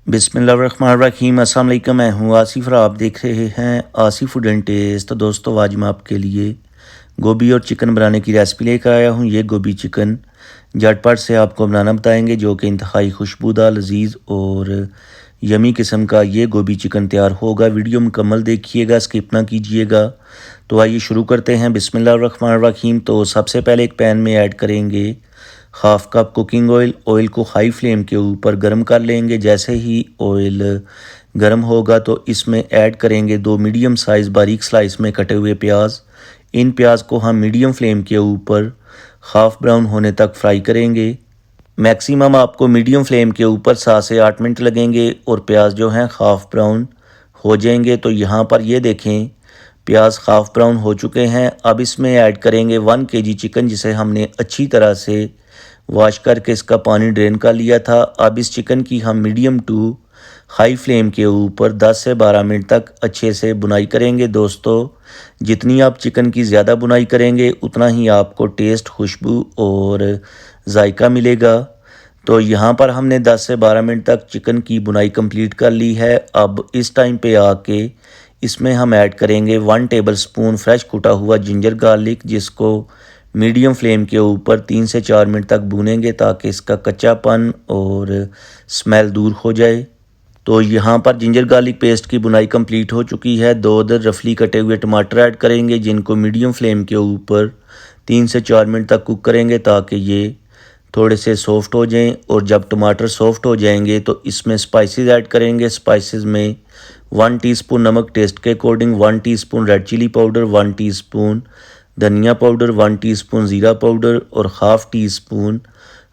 बिस्मिल्लाहिर्रहमानिर्रहीम। अस्सलाम वालेकुम। मैं हूँ आसिफ और आप देख रहे हैं आसिफ फूड एंड टेस्ट। तो दोस्तों आज मैं आपके लिए गोभी और चिकन बनाने की रेसिपी लेकर आया हूँ। ये गोभी चिकन झटपट से आपको बनाना बताएंगे, जो कि इंतहाई खुशबूदार, लजीज और यमी किस्म का ये गोभी चिकन तैयार होगा। वीडियो मुकम्मल देखिएगा, स्किप ना कीजिएगा। तो आइए शुरू करते हैं। बिस्मिल्लाहिर्रहमानिर्रहीम। तो सबसे पहले एक पैन में ऐड करेंगे half cup cooking oil. Oil को हाई फ्लेम के ऊपर गर्म कर लेंगे। जैसे ही ऑयल गर्म होगा तो इसमें ऐड करेंगे 2 मीडियम साइज़ बारीक स्लाइस में कटे हुए प्याज। इन प्याज को हम मीडियम फ्लेम के ऊपर हाफ़ ब्राउन होने तक फ्राई करेंगे। मैक्सिमम आपको मीडियम फ्लेम के ऊपर 7 से 8 मिनट लगेंगे और प्याज जो हैं हाफ़ ब्राउन हो जाएंगे। तो यहाँ पर ये देखें प्याज हाफ़ ब्राउन हो चुके हैं। अब इसमें ऐड करेंगे 1 kg चिकन, जिसे हमने अच्छी तरह से वॉश करके इसका पानी ड्रेन कर लिया था। अब इस चिकन की हम मीडियम टू हाई फ्लेम के ऊपर 10 से 12 मिनट तक अच्छे से बुनाई करेंगे। दोस्तों जितनी आप चिकन की ज़्यादा बुनाई करेंगे उतना ही आपको टेस्ट, खुशबू और जायका मिलेगा। तो यहाँ पर हमने 10 से 12 मिनट तक चिकन की बुनाई कंप्लीट कर ली है। अब इस टाइम पे आके इसमें हम ऐड करेंगे 1 टेबलस्पून फ्रेश कुटा हुआ जिंजर गार्लिक, जिसको मीडियम फ्लेम के ऊपर 3 से 4 मिनट तक भूनेंगे ताकि इसका कच्चापन और स्मेल दूर हो जाए। तो यहाँ पर जिंजर गार्लिक पेस्ट की बुनाई कंप्लीट हो चुकी है। 2 अदर रफली कटे हुए टमाटर ऐड करेंगे, जिनको मीडियम फ्लेम के ऊपर 3 से 4 मिनट तक कुक करेंगे ताकि ये थोड़े से सॉफ्ट हो जाएं। और जब टमाटर सॉफ्ट हो जाएंगे तो इसमें स्पाइसेस ऐड करेंगे। स्पाइसेस में 1 टीस्पून नमक टेस्ट के according, 1 teaspoon red chilli powder, 1 teaspoon धनिया पाउडर, 1 टीस्पून ज़ीरा पाउडर और हाफ़ टी स्पून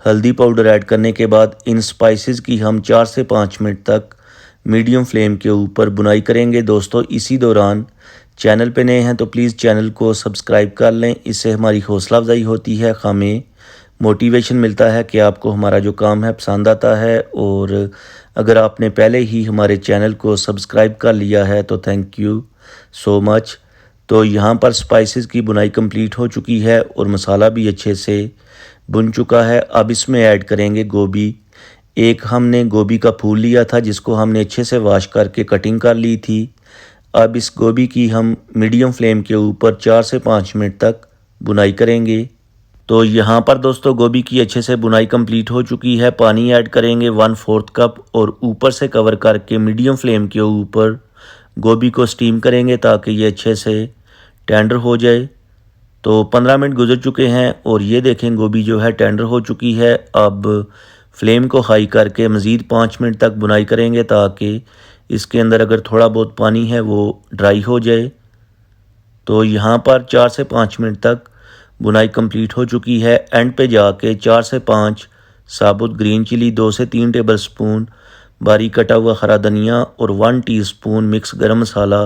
हल्दी पाउडर ऐड करने के बाद इन स्पाइसेस की हम 4 से 5 मिनट तक मीडियम फ्लेम के ऊपर बुनाई करेंगे। दोस्तों इसी दौरान चैनल पे नए हैं तो प्लीज़ चैनल को सब्सक्राइब कर लें। इससे हमारी हौसला अफजाई होती है, हमें मोटिवेशन मिलता है कि आपको हमारा जो काम है पसंद आता है। और अगर आपने पहले ही हमारे चैनल को सब्सक्राइब कर लिया है तो थैंक यू सो मच। तो यहाँ पर स्पाइसेस की बुनाई कंप्लीट हो चुकी है और मसाला भी अच्छे से भुन चुका है। अब इसमें ऐड करेंगे गोभी। एक हमने गोभी का फूल लिया था जिसको हमने अच्छे से वॉश करके कटिंग कर ली थी। अब इस गोभी की हम मीडियम फ्लेम के ऊपर 4 से 5 मिनट तक बुनाई करेंगे। तो यहाँ पर दोस्तों गोभी की अच्छे से बुनाई कंप्लीट हो चुकी है। पानी ऐड करेंगे 1/4 कप और ऊपर से कवर करके मीडियम फ्लेम के ऊपर गोभी को स्टीम करेंगे ताकि ये अच्छे से टेंडर हो जाए। तो 15 मिनट गुजर चुके हैं और ये देखें गोभी जो है टेंडर हो चुकी है। अब फ्लेम को हाई करके मज़ीद 5 मिनट तक बुनाई करेंगे ताकि इसके अंदर अगर थोड़ा बहुत पानी है वो ड्राई हो जाए। तो यहाँ पर 4 से 5 मिनट तक बुनाई कंप्लीट हो चुकी है। एंड पे जाके 4 से 5 साबुत ग्रीन चिली, 2 से 3 टेबलस्पून बारीक कटा हुआ हरा धनिया और 1 टीस्पून मिक्स गरम मसाला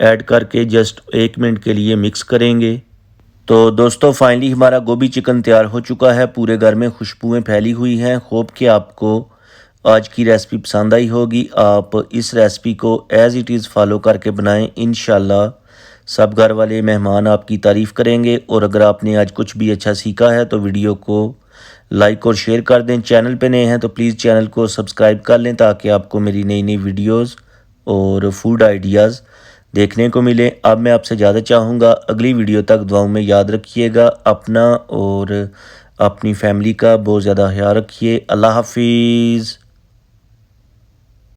ऐड करके जस्ट 1 मिनट के लिए मिक्स करेंगे। तो दोस्तों फाइनली हमारा गोभी चिकन तैयार हो चुका है। पूरे घर में खुशबुएं फैली हुई हैं। होप कि आपको आज की रेसिपी पसंद आई होगी। आप इस रेसिपी को एज़ इट इज़ फॉलो करके बनाएं। इंशाल्लाह सब घर वाले मेहमान आपकी तारीफ़ करेंगे। और अगर आपने आज कुछ भी अच्छा सीखा है तो वीडियो को लाइक और शेयर कर दें। चैनल पे नए हैं तो प्लीज़ चैनल को सब्सक्राइब कर लें ताकि आपको मेरी नई नई वीडियोस और फूड आइडियाज़ देखने को मिले। अब मैं आपसे ज़्यादा चाहूँगा अगली वीडियो तक दुआओं में याद रखिएगा अपना और अपनी फैमिली का बहुत ज़्यादा ख्याल रखिए। अल्लाह हाफिज़।